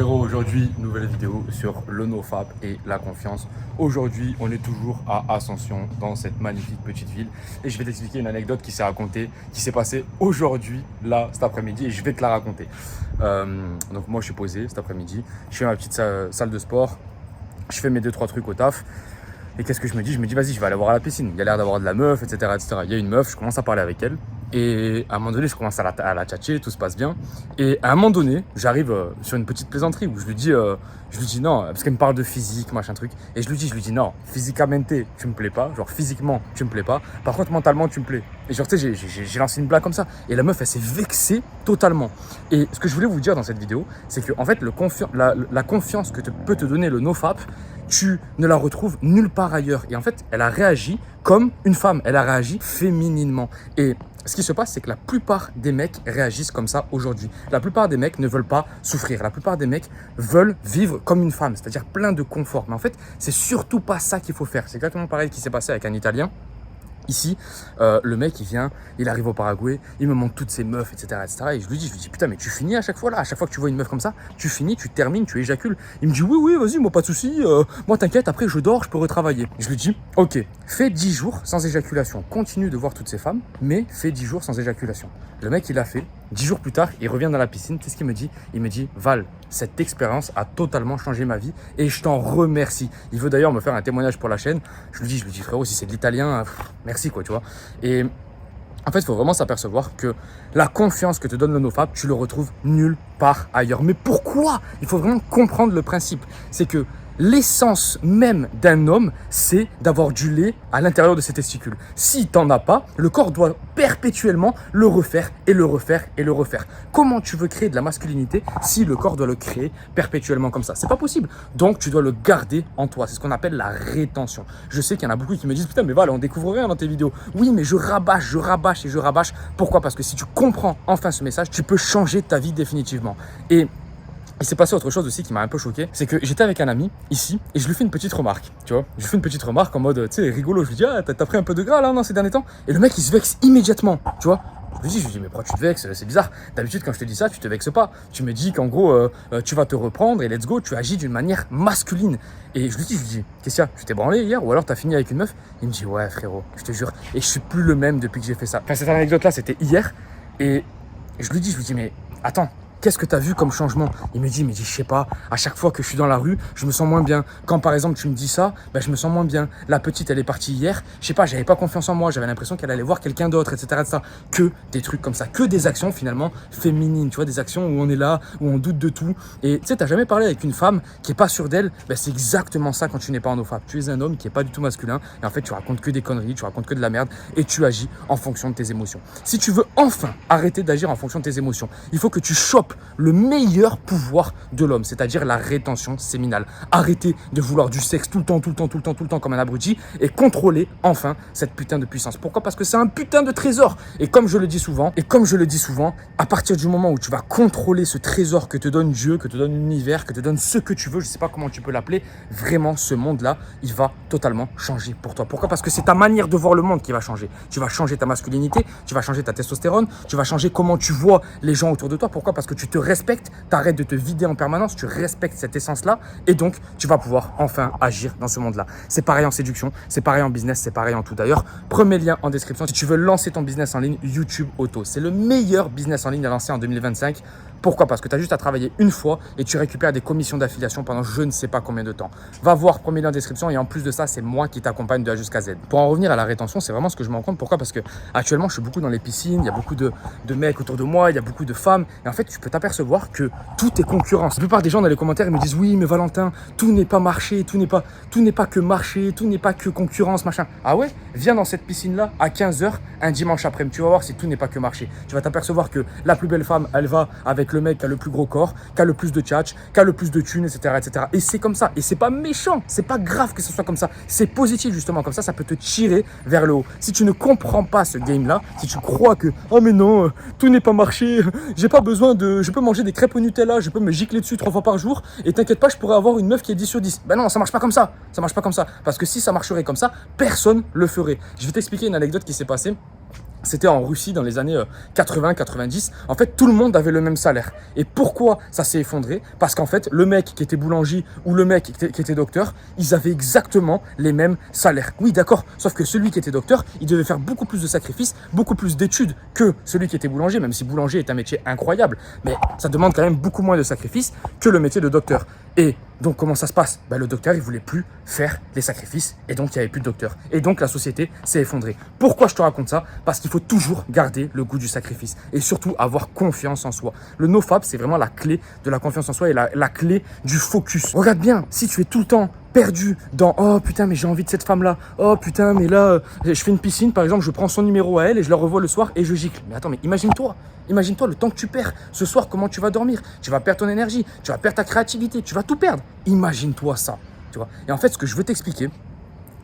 frérot, aujourd'hui, nouvelle vidéo sur le NoFap et la confiance. Aujourd'hui, on est toujours à Ascension, dans cette magnifique petite ville. Et je vais t'expliquer une anecdote qui s'est racontée, qui s'est passée aujourd'hui, là, cet après-midi, et je vais te la raconter. Donc moi, je suis posé cet après-midi, je fais ma petite salle de sport, je fais mes 2-3 trucs au taf. Et qu'est-ce que je me dis? Je me dis, vas-y, je vais aller voir à la piscine. Il y a l'air d'avoir de la meuf, etc., etc. Il y a une meuf, je commence à parler avec elle. Et à un moment donné, je commence à la tchatcher, tout se passe bien. Et à un moment donné, j'arrive sur une petite plaisanterie où je lui dis non, parce qu'elle me parle de physique, machin truc. Et je lui dis non, physiquement, tu me plais pas. Genre, physiquement, tu me plais pas. Par contre, mentalement, tu me plais. Et genre, tu sais, j'ai lancé une blague comme ça. Et la meuf, elle s'est vexée totalement. Et ce que je voulais vous dire dans cette vidéo, c'est que, en fait, la confiance que peut te donner le NoFap, tu ne la retrouves nulle part ailleurs. Et en fait, elle a réagi comme une femme. Elle a réagi fémininement. Et ce qui se passe, c'est que la plupart des mecs réagissent comme ça aujourd'hui. La plupart des mecs ne veulent pas souffrir. La plupart des mecs veulent vivre comme une femme, c'est-à-dire plein de confort. Mais en fait, c'est surtout pas ça qu'il faut faire. C'est exactement pareil qui s'est passé avec un Italien. Ici, le mec, il vient, il arrive au Paraguay, il me montre toutes ses meufs, etc., etc. Et je lui dis, putain, mais tu finis à chaque fois là, à chaque fois que tu vois une meuf comme ça, tu finis, tu termines, tu éjacules. Il me dit, oui, vas-y, moi, pas de souci, moi, t'inquiète, après, je dors, je peux retravailler. Je lui dis, ok, fais 10 jours sans éjaculation, continue de voir toutes ces femmes, mais fais 10 jours sans éjaculation. Le mec, il l'a fait. 10 jours plus tard, il revient dans la piscine. Qu'est-ce qu'il me dit? Il me dit, Val, cette expérience a totalement changé ma vie et je t'en remercie. Il veut d'ailleurs me faire un témoignage pour la chaîne. Je lui dis, frérot, si c'est de l'italien, merci quoi, tu vois. Et en fait, il faut vraiment s'apercevoir que la confiance que te donne le NoFap, tu le retrouves nulle part ailleurs. Mais pourquoi? Il faut vraiment comprendre le principe. C'est que l'essence même d'un homme, c'est d'avoir du lait à l'intérieur de ses testicules. Si t'en as pas, le corps doit perpétuellement le refaire et le refaire et le refaire. Comment tu veux créer de la masculinité si le corps doit le créer perpétuellement comme ça? C'est pas possible. Donc tu dois le garder en toi. C'est ce qu'on appelle la rétention. Je sais qu'il y en a beaucoup qui me disent putain mais voilà, on découvre rien dans tes vidéos. Oui, mais je rabâche et je rabâche. Pourquoi? Parce que si tu comprends enfin ce message, tu peux changer ta vie définitivement. Et il s'est passé autre chose aussi qui m'a un peu choqué, c'est que j'étais avec un ami ici et je lui fais une petite remarque, tu vois. Je lui fais une petite remarque en mode, tu sais, rigolo. Je lui dis, ah, t'as pris un peu de gras là, non, ces derniers temps? Et le mec, il se vexe immédiatement, tu vois. Je lui dis, mais pourquoi tu te vexes? C'est bizarre. D'habitude, quand je te dis ça, tu te vexes pas. Tu me dis qu'en gros, tu vas te reprendre et let's go, tu agis d'une manière masculine. Et je lui dis, qu'est-ce qu'il y a? Tu t'es branlé hier ou alors t'as fini avec une meuf? Il me dit, ouais, frérot, je te jure. Et je suis plus le même depuis que j'ai fait ça. Enfin, cette anecdote-là, c'était hier. Et je lui dis, mais attends. Qu'est-ce que tu as vu comme changement? Il me dit, je sais pas, à chaque fois que je suis dans la rue, je me sens moins bien. Quand par exemple tu me dis ça, ben, je me sens moins bien. La petite, elle est partie hier, je sais pas, j'avais pas confiance en moi, j'avais l'impression qu'elle allait voir quelqu'un d'autre, etc., etc. Que des trucs comme ça, que des actions finalement féminines, tu vois, des actions où on est là, où on doute de tout. Et tu sais, t'as jamais parlé avec une femme qui est pas sûre d'elle, ben, c'est exactement ça quand tu n'es pas en NoFap. Tu es un homme qui est pas du tout masculin et en fait tu racontes que des conneries, tu racontes que de la merde et tu agis en fonction de tes émotions. Si tu veux enfin arrêter d'agir en fonction de tes émotions, il faut que tu chopes le meilleur pouvoir de l'homme, c'est-à-dire la rétention séminale. Arrêtez de vouloir du sexe tout le temps comme un abruti et contrôler enfin cette putain de puissance. Pourquoi? Parce que c'est un putain de trésor. Et comme je le dis souvent, à partir du moment où tu vas contrôler ce trésor que te donne Dieu, que te donne l'univers, que te donne ce que tu veux, je sais pas comment tu peux l'appeler, vraiment ce monde-là, il va totalement changer pour toi. Pourquoi? Parce que c'est ta manière de voir le monde qui va changer. Tu vas changer ta masculinité, tu vas changer ta testostérone, tu vas changer comment tu vois les gens autour de toi. Pourquoi? Parce que tu te respectes, t'arrêtes de te vider en permanence, tu respectes cette essence-là et donc tu vas pouvoir enfin agir dans ce monde-là. C'est pareil en séduction, c'est pareil en business, c'est pareil en tout. D'ailleurs, premier lien en description si tu veux lancer ton business en ligne, YouTube Auto. C'est le meilleur business en ligne à lancer en 2025. Pourquoi? Parce que tu as juste à travailler une fois et tu récupères des commissions d'affiliation pendant je ne sais pas combien de temps. Va voir premier lien en description et en plus de ça, c'est moi qui t'accompagne de A jusqu'à Z. Pour en revenir à la rétention, c'est vraiment ce que je me rends compte. Pourquoi? Parce que actuellement, je suis beaucoup dans les piscines, il y a beaucoup de mecs autour de moi, il y a beaucoup de femmes et en fait, tu peux t'apercevoir que tout est concurrence. La plupart des gens dans les commentaires ils me disent oui, mais Valentin, tout n'est pas marché, tout n'est pas que marché, tout n'est pas que concurrence, machin. Ah ouais? Viens dans cette piscine-là à 15h un dimanche après-midi. Tu vas voir si tout n'est pas que marché. Tu vas t'apercevoir que la plus belle femme, elle va avec le mec qui a le plus gros corps, qui a le plus de tchatch, qui a le plus de thunes, etc., etc. Et c'est comme ça. Et c'est pas méchant. C'est pas grave que ce soit comme ça. C'est positif, justement. Comme ça peut te tirer vers le haut. Si tu ne comprends pas ce game-là, si tu crois que, oh mais non, tout n'est pas marché, j'ai pas besoin de, je peux manger des crêpes au Nutella, je peux me gicler dessus 3 fois par jour, et t'inquiète pas, je pourrais avoir une meuf qui est 10 sur 10. Ben non, ça marche pas comme ça. Ça marche pas comme ça. Parce que si ça marcherait comme ça, personne le ferait. Je vais t'expliquer une anecdote qui s'est passée C'était en Russie dans les années 80-90. En fait, tout le monde avait le même salaire. Et pourquoi ça s'est effondré? Parce qu'en fait, le mec qui était boulanger ou le mec qui était docteur, ils avaient exactement les mêmes salaires. Oui, d'accord. Sauf que celui qui était docteur, il devait faire beaucoup plus de sacrifices, beaucoup plus d'études que celui qui était boulanger, même si boulanger est un métier incroyable. Mais ça demande quand même beaucoup moins de sacrifices que le métier de docteur. Et donc, comment ça se passe? Le docteur, il voulait plus faire les sacrifices et donc il n'y avait plus de docteur. Et donc, la société s'est effondrée. Pourquoi je te raconte ça? Parce qu'il faut toujours garder le goût du sacrifice et surtout avoir confiance en soi. Le nofap, c'est vraiment la clé de la confiance en soi et la clé du focus. Regarde bien, si tu es tout le temps perdu dans « Oh putain, mais j'ai envie de cette femme-là. Oh putain, mais là, je fais une piscine, par exemple, je prends son numéro à elle et je la revois le soir et je gicle. » Mais attends, mais imagine-toi le temps que tu perds. Ce soir, comment tu vas dormir? Tu vas perdre ton énergie, tu vas perdre ta créativité, tu vas tout perdre. Imagine-toi ça, tu vois. Et en fait, ce que je veux t'expliquer,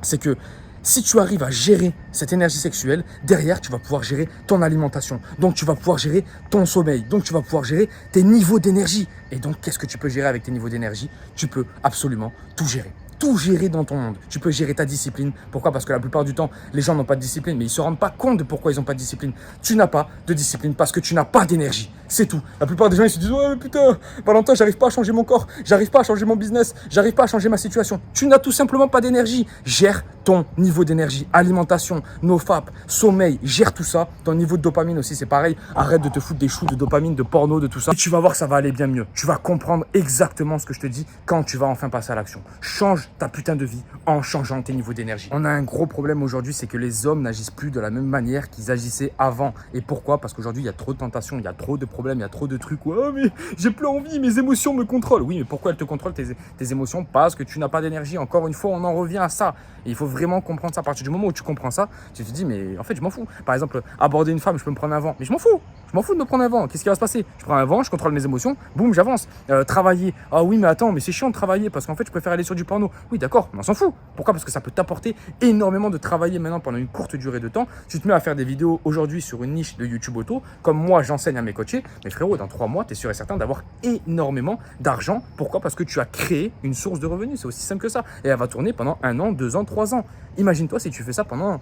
c'est que si tu arrives à gérer cette énergie sexuelle, derrière, tu vas pouvoir gérer ton alimentation. Donc, tu vas pouvoir gérer ton sommeil. Donc, tu vas pouvoir gérer tes niveaux d'énergie. Et donc, qu'est-ce que tu peux gérer avec tes niveaux d'énergie? Tu peux absolument tout gérer. Tout gérer dans ton monde. Tu peux gérer ta discipline. Pourquoi? Parce que la plupart du temps, les gens n'ont pas de discipline, mais ils ne se rendent pas compte de pourquoi ils n'ont pas de discipline. Tu n'as pas de discipline parce que tu n'as pas d'énergie. C'est tout. La plupart des gens, ils se disent « Ouais, mais putain, Valentin, j'arrive pas à changer mon corps, j'arrive pas à changer mon business, j'arrive pas à changer ma situation. » Tu n'as tout simplement pas d'énergie. Gère ton niveau d'énergie, alimentation, nofap, sommeil, gère tout ça. Ton niveau de dopamine aussi, c'est pareil. Arrête de te foutre des choux de dopamine, de porno, de tout ça. Et tu vas voir que ça va aller bien mieux. Tu vas comprendre exactement ce que je te dis quand tu vas enfin passer à l'action. Change ta putain de vie en changeant tes niveaux d'énergie. On a un gros problème aujourd'hui, c'est que les hommes n'agissent plus de la même manière qu'ils agissaient avant. Et pourquoi? Parce qu'aujourd'hui, il y a trop de tentations, il y a trop de problèmes, il y a trop de trucs. Oh, mais j'ai plus envie, mes émotions me contrôlent. Oui, mais pourquoi elles te contrôlent tes émotions? Parce que tu n'as pas d'énergie. Encore une fois, on en revient à ça. Et il faut vraiment comprendre ça. À partir du moment où tu comprends ça, tu te dis, mais en fait, je m'en fous. Par exemple, aborder une femme, je peux me prendre un vent. Mais je m'en fous. Je m'en fous de me prendre un vent. Qu'est-ce qui va se passer? Je prends un vent, je contrôle mes émotions, boum, j'avance. Travailler. Ah oui, mais attends, mais c'est chiant de travailler parce qu'en fait, je préfère aller sur du porno. Oui, d'accord, mais on s'en fout. Pourquoi? Parce que ça peut t'apporter énormément de travailler maintenant pendant une courte durée de temps. Tu te mets à faire des vidéos aujourd'hui sur une niche de YouTube auto, comme moi, j'enseigne à mes coachés. Mais frérot, dans 3 mois, tu es sûr et certain d'avoir énormément d'argent. Pourquoi? Parce que tu as créé une source de revenus. C'est aussi simple que ça. Et elle va tourner pendant 1 an, 2 ans, 3 ans. Imagine-toi si tu fais ça pendant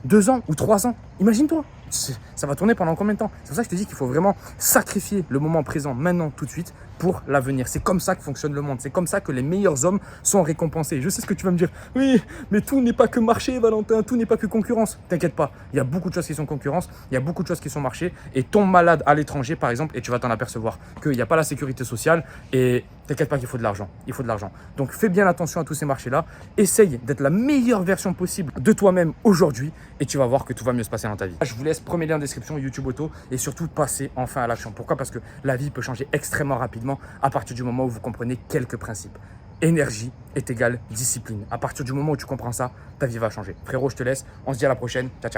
2 ans ou 3 ans. Imagine-toi, ça va tourner pendant combien de temps? C'est pour ça que je te dis qu'il faut vraiment sacrifier le moment présent, maintenant, tout de suite, pour l'avenir. C'est comme ça que fonctionne le monde. C'est comme ça que les meilleurs hommes sont récompensés. Je sais ce que tu vas me dire. Oui, mais tout n'est pas que marché, Valentin. Tout n'est pas que concurrence. T'inquiète pas. Il y a beaucoup de choses qui sont concurrence. Il y a beaucoup de choses qui sont marché. Et tombe malade à l'étranger, par exemple, et tu vas t'en apercevoir qu'il n'y a pas la sécurité sociale. Et t'inquiète pas qu'il faut de l'argent. Il faut de l'argent. Donc fais bien attention à tous ces marchés-là. Essaye d'être la meilleure version possible de toi-même aujourd'hui. Et tu vas voir que tout va mieux se passer dans ta vie. Je vous laisse premier lien en description, YouTube Auto. Et surtout, passez enfin à l'action. Pourquoi? Parce que la vie peut changer extrêmement rapidement à partir du moment où vous comprenez quelques principes. Énergie est égale discipline. À partir du moment où tu comprends ça, ta vie va changer. Frérot, je te laisse. On se dit à la prochaine. Ciao, ciao.